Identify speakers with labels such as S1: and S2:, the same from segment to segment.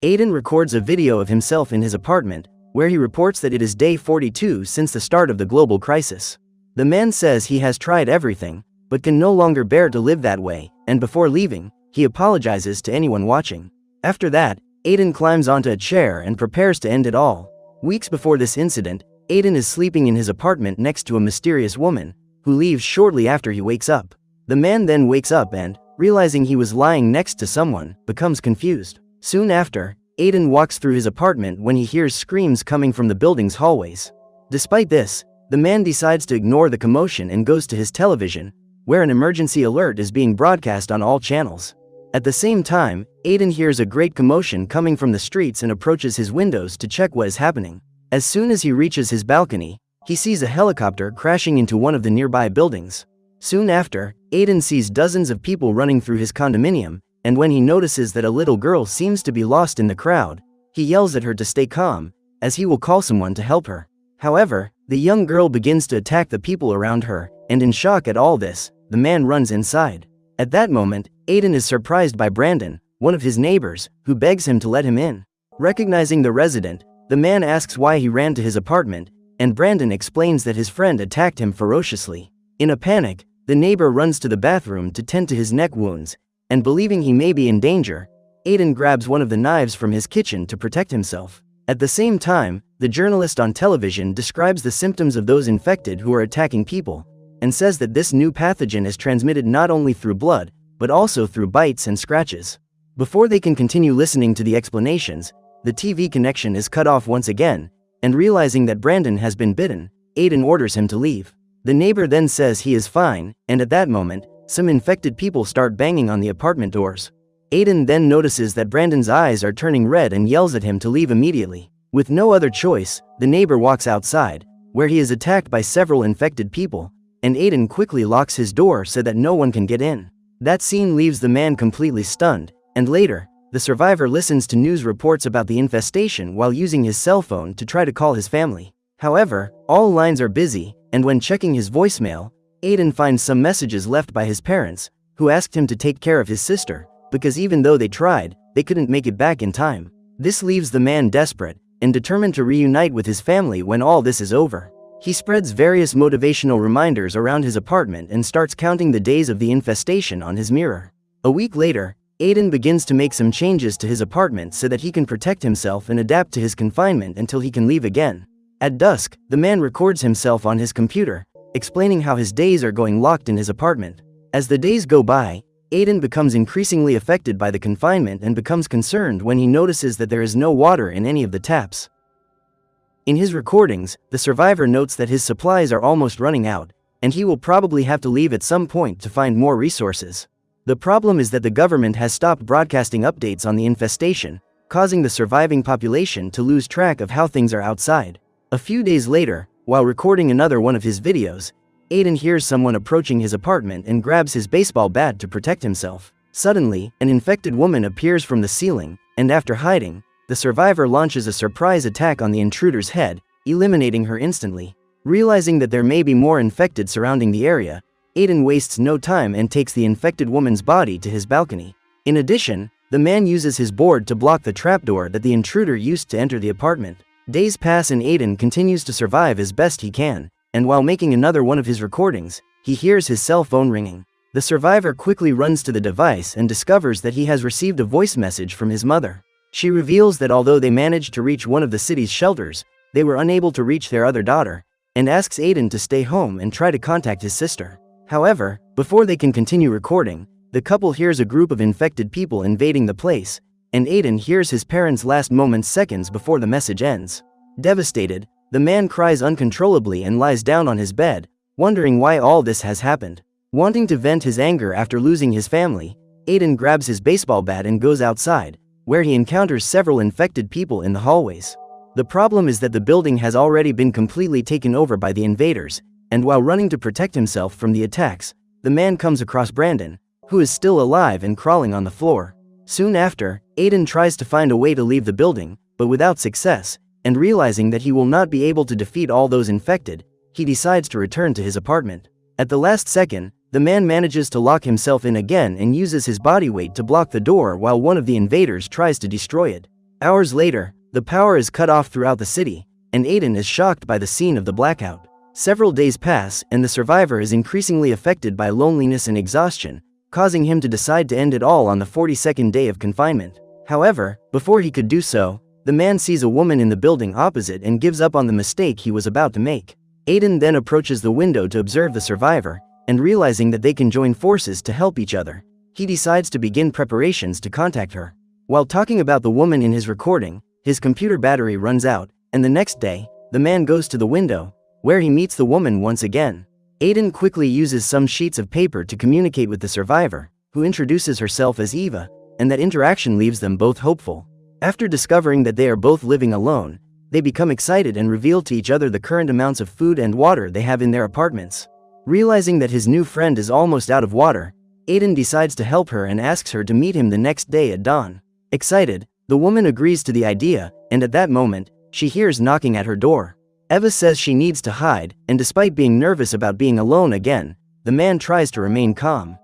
S1: Aiden records a video of himself in his apartment, where he reports that it is day 42 since the start of the global crisis. The man says he has tried everything, but can no longer bear to live that way, and before leaving, he apologizes to anyone watching. After that, Aiden climbs onto a chair and prepares to end it all. Weeks before this incident, Aiden is sleeping in his apartment next to a mysterious woman, who leaves shortly after he wakes up. The man then wakes up and, realizing he was lying next to someone, becomes confused. Soon after, Aiden walks through his apartment when he hears screams coming from the building's hallways. Despite this, the man decides to ignore the commotion and goes to his television, where an emergency alert is being broadcast on all channels. At the same time, Aiden hears a great commotion coming from the streets and approaches his windows to check what is happening. As soon as he reaches his balcony, he sees a helicopter crashing into one of the nearby buildings. Soon after, Aiden sees dozens of people running through his condominium, and when he notices that a little girl seems to be lost in the crowd, he yells at her to stay calm, as he will call someone to help her. However, the young girl begins to attack the people around her, and in shock at all this, the man runs inside. At that moment, Aiden is surprised by Brandon, one of his neighbors, who begs him to let him in. Recognizing the resident, the man asks why he ran to his apartment, and Brandon explains that his friend attacked him ferociously. In a panic, the neighbor runs to the bathroom to tend to his neck wounds, and believing he may be in danger, Aiden grabs one of the knives from his kitchen to protect himself. At the same time, the journalist on television describes the symptoms of those infected who are attacking people, and says that this new pathogen is transmitted not only through blood, but also through bites and scratches. Before they can continue listening to the explanations, the TV connection is cut off once again, and realizing that Brandon has been bitten, Aiden orders him to leave. The neighbor then says he is fine, and at that moment, some infected people start banging on the apartment doors. Aiden then notices that Brandon's eyes are turning red and yells at him to leave immediately. With no other choice, the neighbor walks outside, where he is attacked by several infected people, and Aiden quickly locks his door so that no one can get in. That scene leaves the man completely stunned, and later, the survivor listens to news reports about the infestation while using his cell phone to try to call his family. However, all lines are busy, and when checking his voicemail, Aiden finds some messages left by his parents, who asked him to take care of his sister, because even though they tried, they couldn't make it back in time. This leaves the man desperate, and determined to reunite with his family when all this is over. He spreads various motivational reminders around his apartment and starts counting the days of the infestation on his mirror. A week later, Aiden begins to make some changes to his apartment so that he can protect himself and adapt to his confinement until he can leave again. At dusk, the man records himself on his computer, explaining how his days are going locked in his apartment. As the days go by, Aiden becomes increasingly affected by the confinement and becomes concerned when he notices that there is no water in any of the taps. In his recordings, the survivor notes that his supplies are almost running out, and he will probably have to leave at some point to find more resources. The problem is that the government has stopped broadcasting updates on the infestation, causing the surviving population to lose track of how things are outside. A few days later, while recording another one of his videos, Aiden hears someone approaching his apartment and grabs his baseball bat to protect himself. Suddenly, an infected woman appears from the ceiling, and after hiding, the survivor launches a surprise attack on the intruder's head, eliminating her instantly. Realizing that there may be more infected surrounding the area, Aiden wastes no time and takes the infected woman's body to his balcony. In addition, the man uses his board to block the trapdoor that the intruder used to enter the apartment. Days pass and Aiden continues to survive as best he can, and while making another one of his recordings, he hears his cell phone ringing. The survivor quickly runs to the device and discovers that he has received a voice message from his mother. She reveals that although they managed to reach one of the city's shelters, they were unable to reach their other daughter, and asks Aiden to stay home and try to contact his sister. However, before they can continue recording, the couple hears a group of infected people invading the place, and Aiden hears his parents' last moments seconds before the message ends. Devastated, the man cries uncontrollably and lies down on his bed, wondering why all this has happened. Wanting to vent his anger after losing his family, Aiden grabs his baseball bat and goes outside, where he encounters several infected people in the hallways. The problem is that the building has already been completely taken over by the invaders, and while running to protect himself from the attacks, the man comes across Brandon, who is still alive and crawling on the floor. Soon after, Aiden tries to find a way to leave the building, but without success, and realizing that he will not be able to defeat all those infected, he decides to return to his apartment. At the last second, the man manages to lock himself in again and uses his body weight to block the door while one of the invaders tries to destroy it. Hours later, the power is cut off throughout the city, and Aiden is shocked by the scene of the blackout. Several days pass, and the survivor is increasingly affected by loneliness and exhaustion, causing him to decide to end it all on the 42nd day of confinement. However, before he could do so, the man sees a woman in the building opposite and gives up on the mistake he was about to make. Aiden then approaches the window to observe the survivor, and realizing that they can join forces to help each other, he decides to begin preparations to contact her. While talking about the woman in his recording, his computer battery runs out, and the next day, the man goes to the window, where he meets the woman once again. Aiden quickly uses some sheets of paper to communicate with the survivor, who introduces herself as Eva, and that interaction leaves them both hopeful. After discovering that they are both living alone, they become excited and reveal to each other the current amounts of food and water they have in their apartments. Realizing that his new friend is almost out of water, Aiden decides to help her and asks her to meet him the next day at dawn. Excited, the woman agrees to the idea, and at that moment, she hears knocking at her door. Eva says she needs to hide, and despite being nervous about being alone again, the man tries to remain calm.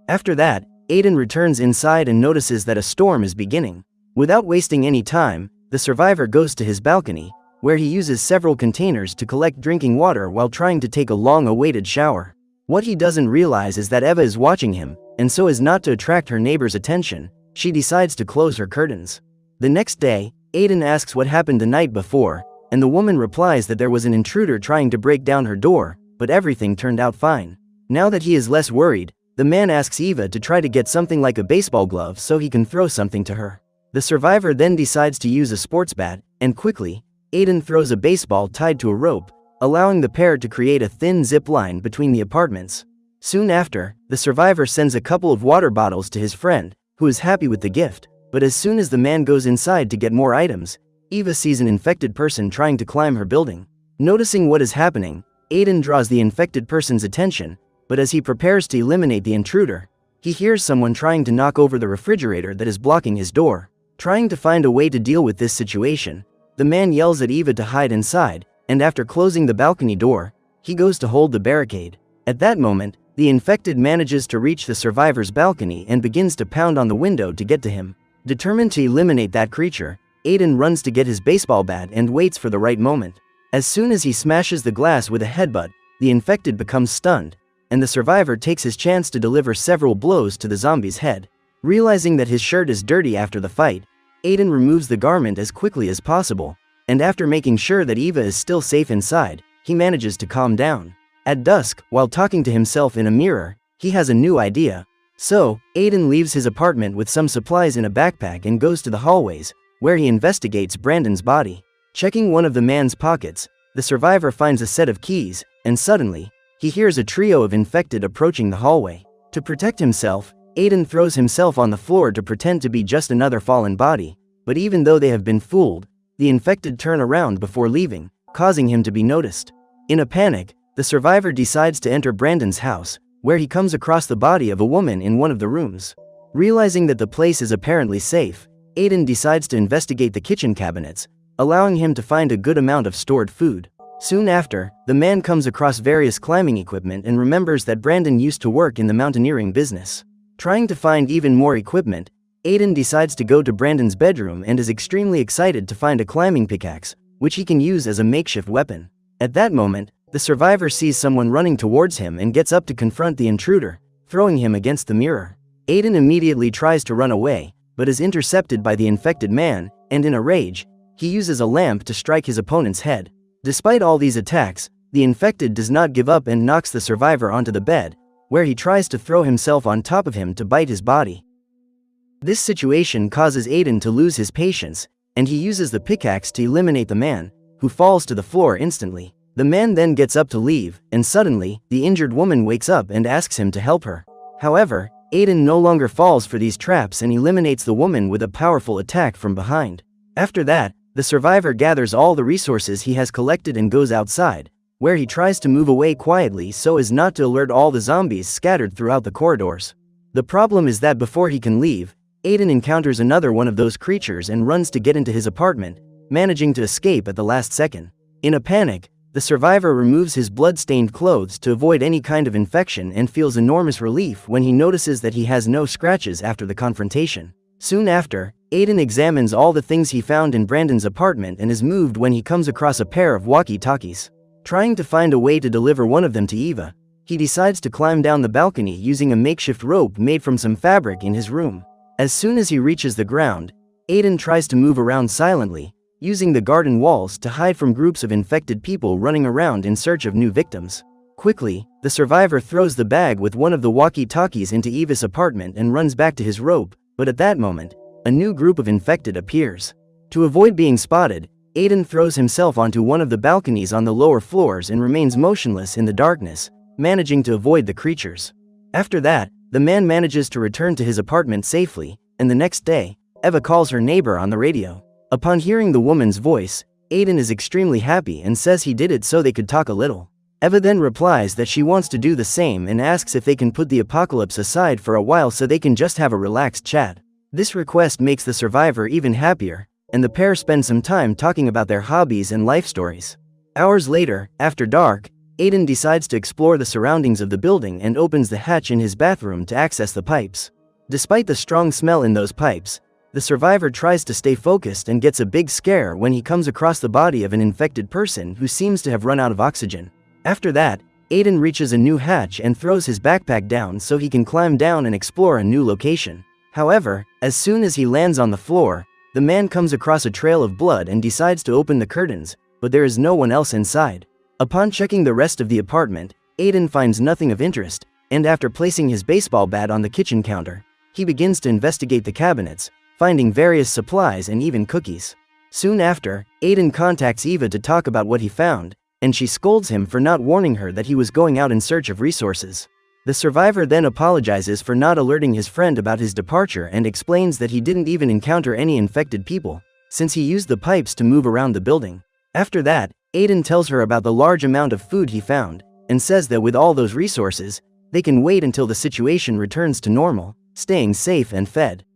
S1: After that, Aiden returns inside and notices that a storm is beginning. Without wasting any time, the survivor goes to his balcony, where he uses several containers to collect drinking water while trying to take a long-awaited shower. What he doesn't realize is that Eva is watching him, and so as not to attract her neighbor's attention, she decides to close her curtains. The next day, Aiden asks what happened the night before, and the woman replies that there was an intruder trying to break down her door, but everything turned out fine. Now that he is less worried, the man asks Eva to try to get something like a baseball glove so he can throw something to her. The survivor then decides to use a sports bat, and quickly, Aiden throws a baseball tied to a rope, allowing the pair to create a thin zip line between the apartments. Soon after, the survivor sends a couple of water bottles to his friend, who is happy with the gift, but as soon as the man goes inside to get more items, Eva sees an infected person trying to climb her building. Noticing what is happening, Aiden draws the infected person's attention, but as he prepares to eliminate the intruder, he hears someone trying to knock over the refrigerator that is blocking his door. Trying to find a way to deal with this situation, the man yells at Eva to hide inside, and after closing the balcony door, he goes to hold the barricade. At that moment, the infected manages to reach the survivor's balcony and begins to pound on the window to get to him. Determined to eliminate that creature, Aiden runs to get his baseball bat and waits for the right moment. As soon as he smashes the glass with a headbutt, the infected becomes stunned, and the survivor takes his chance to deliver several blows to the zombie's head. Realizing that his shirt is dirty after the fight, Aiden removes the garment as quickly as possible, and after making sure that Eva is still safe inside, he manages to calm down. At dusk, while talking to himself in a mirror, he has a new idea. So, Aiden leaves his apartment with some supplies in a backpack and goes to the hallways, where he investigates Brandon's body. Checking one of the man's pockets, the survivor finds a set of keys, and suddenly, he hears a trio of infected approaching the hallway. To protect himself, Aiden throws himself on the floor to pretend to be just another fallen body, but even though they have been fooled, the infected turn around before leaving, causing him to be noticed. In a panic, the survivor decides to enter Brandon's house, where he comes across the body of a woman in one of the rooms. Realizing that the place is apparently safe, Aiden decides to investigate the kitchen cabinets, allowing him to find a good amount of stored food. Soon after, the man comes across various climbing equipment and remembers that Brandon used to work in the mountaineering business. Trying to find even more equipment, Aiden decides to go to Brandon's bedroom and is extremely excited to find a climbing pickaxe, which he can use as a makeshift weapon. At that moment, the survivor sees someone running towards him and gets up to confront the intruder, throwing him against the mirror. Aiden immediately tries to run away, but is intercepted by the infected man, and in a rage, he uses a lamp to strike his opponent's head. Despite all these attacks, the infected does not give up and knocks the survivor onto the bed, where he tries to throw himself on top of him to bite his body. This situation causes Aiden to lose his patience, and he uses the pickaxe to eliminate the man, who falls to the floor instantly. The man then gets up to leave, and suddenly, the injured woman wakes up and asks him to help her. However, Aiden no longer falls for these traps and eliminates the woman with a powerful attack from behind. After that, the survivor gathers all the resources he has collected and goes outside, where he tries to move away quietly so as not to alert all the zombies scattered throughout the corridors. The problem is that before he can leave, Aiden encounters another one of those creatures and runs to get into his apartment, managing to escape at the last second. In a panic, the survivor removes his blood-stained clothes to avoid any kind of infection and feels enormous relief when he notices that he has no scratches after the confrontation. Soon after, Aiden examines all the things he found in Brandon's apartment and is moved when he comes across a pair of walkie-talkies. Trying to find a way to deliver one of them to Eva, he decides to climb down the balcony using a makeshift rope made from some fabric in his room. As soon as he reaches the ground, Aiden tries to move around silently, using the garden walls to hide from groups of infected people running around in search of new victims. Quickly, the survivor throws the bag with one of the walkie-talkies into Eva's apartment and runs back to his rope, but at that moment, a new group of infected appears. To avoid being spotted, Aiden throws himself onto one of the balconies on the lower floors and remains motionless in the darkness, managing to avoid the creatures. After that, the man manages to return to his apartment safely, and the next day, Eva calls her neighbor on the radio. Upon hearing the woman's voice, Aiden is extremely happy and says he did it so they could talk a little. Eva then replies that she wants to do the same and asks if they can put the apocalypse aside for a while so they can just have a relaxed chat. This request makes the survivor even happier, and the pair spend some time talking about their hobbies and life stories. Hours later, after dark, Aiden decides to explore the surroundings of the building and opens the hatch in his bathroom to access the pipes. Despite the strong smell in those pipes, the survivor tries to stay focused and gets a big scare when he comes across the body of an infected person who seems to have run out of oxygen. After that, Aiden reaches a new hatch and throws his backpack down so he can climb down and explore a new location. However, as soon as he lands on the floor, the man comes across a trail of blood and decides to open the curtains, but there is no one else inside. Upon checking the rest of the apartment, Aiden finds nothing of interest, and after placing his baseball bat on the kitchen counter, he begins to investigate the cabinets, finding various supplies and even cookies. Soon after, Aiden contacts Eva to talk about what he found, and she scolds him for not warning her that he was going out in search of resources. The survivor then apologizes for not alerting his friend about his departure and explains that he didn't even encounter any infected people, since he used the pipes to move around the building. After that, Aiden tells her about the large amount of food he found, and says that with all those resources, they can wait until the situation returns to normal, staying safe and fed.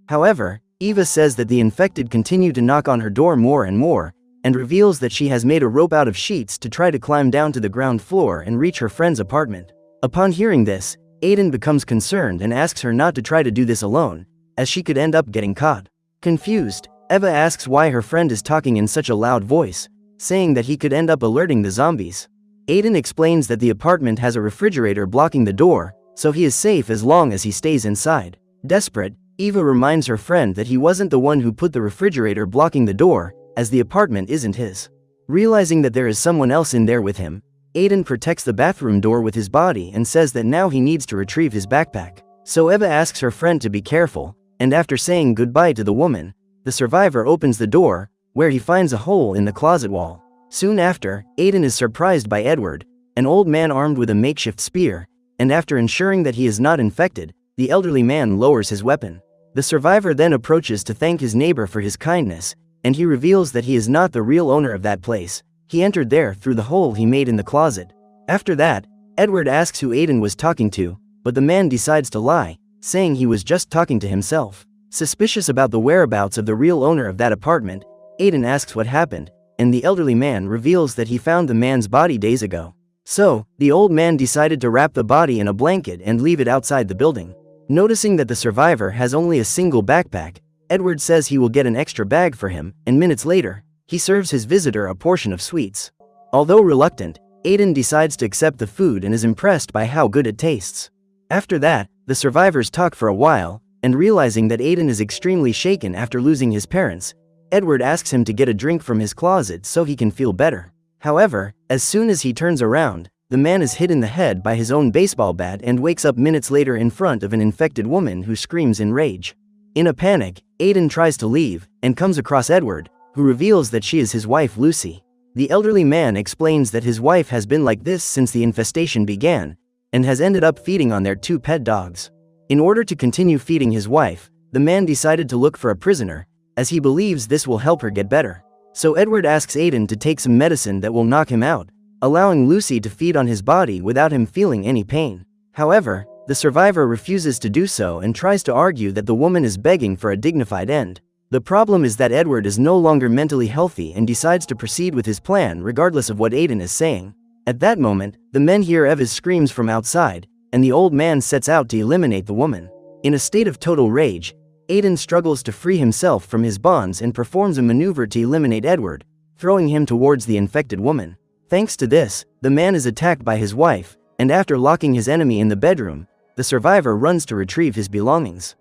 S1: However, Eva says that the infected continue to knock on her door more and more, and reveals that she has made a rope out of sheets to try to climb down to the ground floor and reach her friend's apartment. Upon hearing this, Aiden becomes concerned and asks her not to try to do this alone, as she could end up getting caught. Confused, Eva asks why her friend is talking in such a loud voice, saying that he could end up alerting the zombies. Aiden explains that the apartment has a refrigerator blocking the door, so he is safe as long as he stays inside. Desperate, Eva reminds her friend that he wasn't the one who put the refrigerator blocking the door, as the apartment isn't his. Realizing that there is someone else in there with him, Aiden protects the bathroom door with his body and says that now he needs to retrieve his backpack. So Eva asks her friend to be careful, and after saying goodbye to the woman, the survivor opens the door, where he finds a hole in the closet wall. Soon after, Aiden is surprised by Edward, an old man armed with a makeshift spear, and after ensuring that he is not infected, the elderly man lowers his weapon. The survivor then approaches to thank his neighbor for his kindness, and he reveals that he is not the real owner of that place. He entered there through the hole he made in the closet. After that, Edward asks who Aiden was talking to, but the man decides to lie, saying he was just talking to himself. Suspicious about the whereabouts of the real owner of that apartment, Aiden asks what happened, and the elderly man reveals that he found the man's body days ago. So, the old man decided to wrap the body in a blanket and leave it outside the building. Noticing that the survivor has only a single backpack, Edward says he will get an extra bag for him, and minutes later, he serves his visitor a portion of sweets. Although reluctant, Aiden decides to accept the food and is impressed by how good it tastes. After that, the survivors talk for a while, and realizing that Aiden is extremely shaken after losing his parents, Edward asks him to get a drink from his closet so he can feel better. However, as soon as he turns around, the man is hit in the head by his own baseball bat and wakes up minutes later in front of an infected woman who screams in rage. In a panic, Aiden tries to leave, and comes across Edward, who reveals that she is his wife Lucy. The elderly man explains that his wife has been like this since the infestation began, and has ended up feeding on their 2 pet dogs. In order to continue feeding his wife, the man decided to look for a prisoner, as he believes this will help her get better. So Edward asks Aiden to take some medicine that will knock him out, allowing Lucy to feed on his body without him feeling any pain. However, the survivor refuses to do so and tries to argue that the woman is begging for a dignified end. The problem is that Edward is no longer mentally healthy and decides to proceed with his plan regardless of what Aiden is saying. At that moment, the men hear Eva's screams from outside, and the old man sets out to eliminate the woman. In a state of total rage, Aiden struggles to free himself from his bonds and performs a maneuver to eliminate Edward, throwing him towards the infected woman. Thanks to this, the man is attacked by his wife, and after locking his enemy in the bedroom, the survivor runs to retrieve his belongings.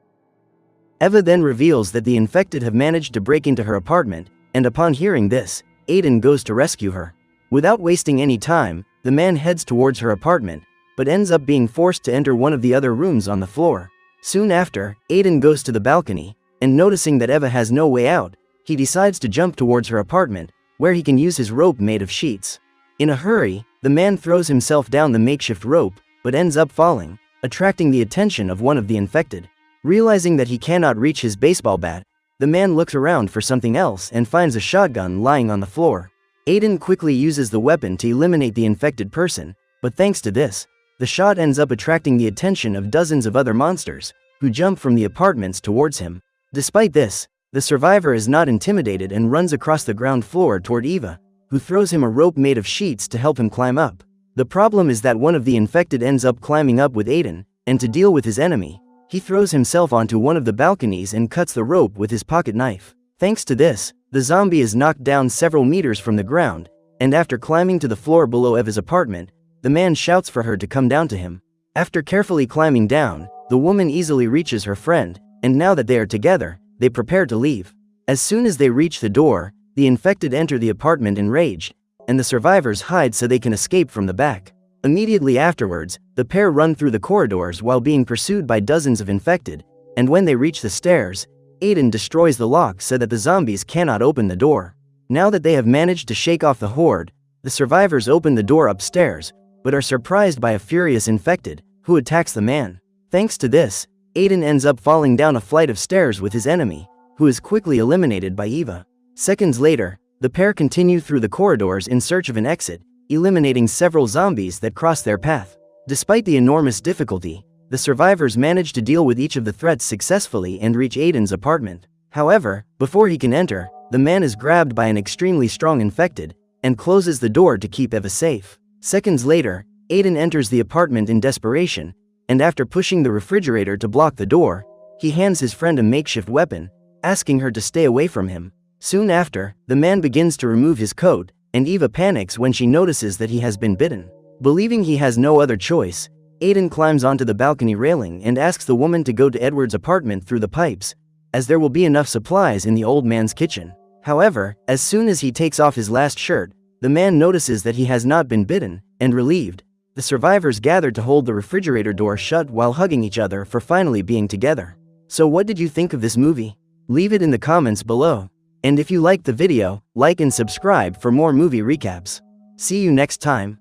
S1: Eva then reveals that the infected have managed to break into her apartment, and upon hearing this, Aiden goes to rescue her. Without wasting any time, the man heads towards her apartment, but ends up being forced to enter one of the other rooms on the floor. Soon after, Aiden goes to the balcony, and noticing that Eva has no way out, he decides to jump towards her apartment, where he can use his rope made of sheets. In a hurry, the man throws himself down the makeshift rope, but ends up falling, attracting the attention of one of the infected. Realizing that he cannot reach his baseball bat, the man looks around for something else and finds a shotgun lying on the floor. Aiden quickly uses the weapon to eliminate the infected person, but thanks to this, the shot ends up attracting the attention of dozens of other monsters, who jump from the apartments towards him. Despite this, the survivor is not intimidated and runs across the ground floor toward Eva, who throws him a rope made of sheets to help him climb up. The problem is that one of the infected ends up climbing up with Aiden, and to deal with his enemy, he throws himself onto one of the balconies and cuts the rope with his pocket knife. Thanks to this, the zombie is knocked down several meters from the ground, and after climbing to the floor below Eva's apartment, the man shouts for her to come down to him. After carefully climbing down, the woman easily reaches her friend, and now that they are together, they prepare to leave. As soon as they reach the door, the infected enter the apartment enraged, and the survivors hide so they can escape from the back. Immediately afterwards, the pair run through the corridors while being pursued by dozens of infected, and when they reach the stairs, Aiden destroys the lock so that the zombies cannot open the door. Now that they have managed to shake off the horde, the survivors open the door upstairs, but are surprised by a furious infected, who attacks the man. Thanks to this, Aiden ends up falling down a flight of stairs with his enemy, who is quickly eliminated by Eva. Seconds later, the pair continue through the corridors in search of an exit, eliminating several zombies that cross their path. Despite the enormous difficulty, the survivors manage to deal with each of the threats successfully and reach Aiden's apartment. However, before he can enter, the man is grabbed by an extremely strong infected, and closes the door to keep Eva safe. Seconds later, Aiden enters the apartment in desperation, and after pushing the refrigerator to block the door, he hands his friend a makeshift weapon, asking her to stay away from him. Soon after, the man begins to remove his coat, and Eva panics when she notices that he has been bitten. Believing he has no other choice, Aiden climbs onto the balcony railing and asks the woman to go to Edward's apartment through the pipes, as there will be enough supplies in the old man's kitchen. However, as soon as he takes off his last shirt, the man notices that he has not been bitten, and relieved, the survivors gather to hold the refrigerator door shut while hugging each other for finally being together. So what did you think of this movie? Leave it in the comments below. And if you liked the video, like and subscribe for more movie recaps. See you next time.